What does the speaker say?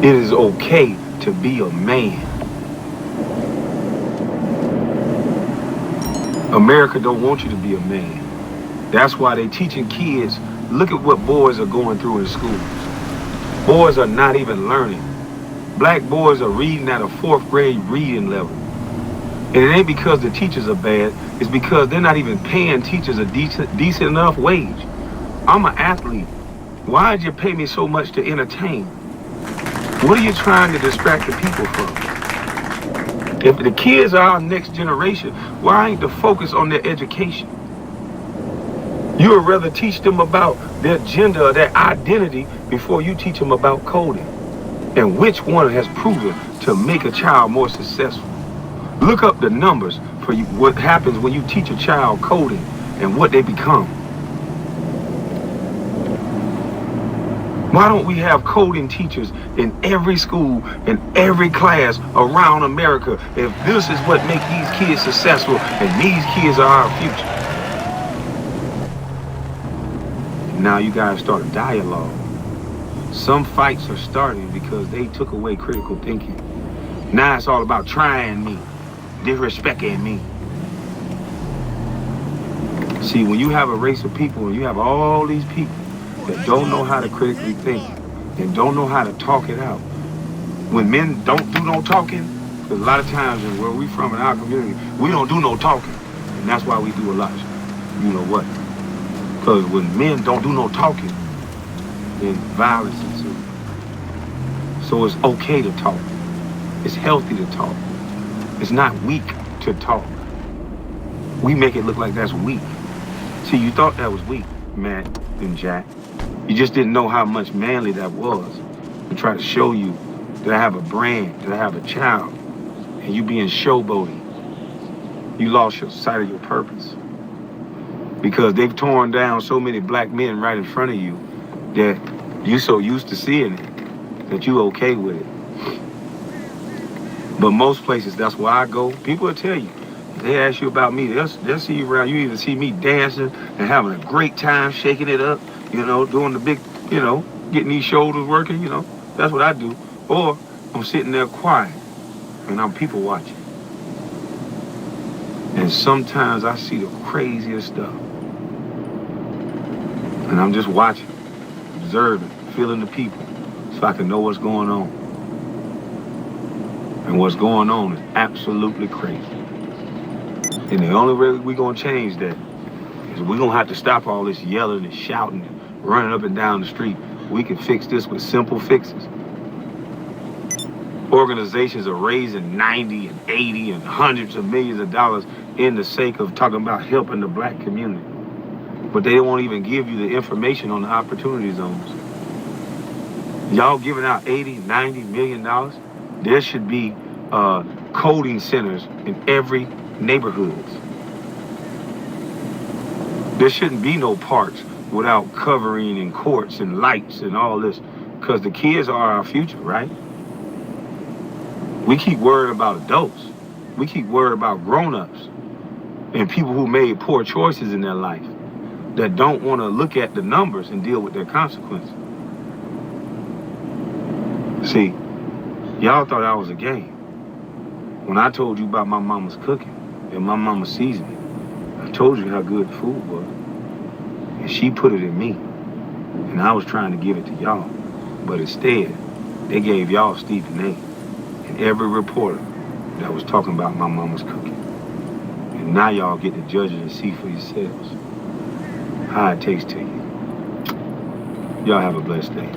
It is okay to be a man. America don't want you to be a man. That's why they teaching kids, look at what boys are going through in schools. Boys are not even learning. Black boys are reading at a 4th grade reading level. And it ain't because the teachers are bad, it's because they're not even paying teachers a decent enough wage. I'm an athlete. Why'd you pay me so much to entertain? What are you trying to distract the people from? If the kids are our next generation, why ain't the focus on their education? You would rather teach them about their gender or their identity before you teach them about coding. And which one has proven to make a child more successful? Look up the numbers for you, what happens when you teach a child coding and what they become. Why don't we have coding teachers in every school, in every class around America if this is what makes these kids successful and these kids are our future? Now you guys start a dialogue. Some fights are starting because they took away critical thinking. Now it's all about trying me, disrespecting me. See, when you have a race of people and you have all these people that don't know how to critically think and don't know how to talk it out. When men don't do no talking, because a lot of times where we from in our community, we don't do no talking. And that's why we do a lot of you know what? Because when men don't do no talking, then violence ensues. So it's okay to talk. It's healthy to talk. It's not weak to talk. We make it look like that's weak. See, you thought that was weak, Matt and Jack. You just didn't know how much manly that was. To try to show you that I have a brand, that I have a child, and you being showboating. You lost your sight of your purpose. Because they've torn down so many black men right in front of you that you so used to seeing it that you okay with it. But most places, that's where I go. People will tell you. They ask you about me. They'll see you around. You even see me dancing and having a great time, shaking it up, you know, doing the big, you know, getting these shoulders working, you know. That's what I do. Or I'm sitting there quiet and I'm people watching. And sometimes I see the craziest stuff. And I'm just watching, observing, feeling the people so I can know what's going on. And what's going on is absolutely crazy. And the only way we're going to change that is we're going to have to stop all this yelling and shouting and running up and down the street. We can fix this with simple fixes. Organizations are raising 90 and 80 and hundreds of millions of dollars in the sake of talking about helping the black community. But they won't even give you the information on the opportunity zones. Y'all giving out 80, 90 million dollars. There should be coding centers in every neighborhoods. There shouldn't be no parks without covering and courts and lights and all this, because the kids are our future, right? We keep worrying about adults. We keep worrying about grown-ups and people who made poor choices in their life that don't want to look at the numbers and deal with their consequences. See, y'all thought I was a game. When I told you about my mama's cooking and my mama's seasoning, I told you how good the food was. And she put it in me. And I was trying to give it to y'all. But instead, they gave y'all Stephen A. and every reporter that was talking about my mama's cooking. And now y'all get to judge it and see for yourselves how it tastes to you. Y'all have a blessed day.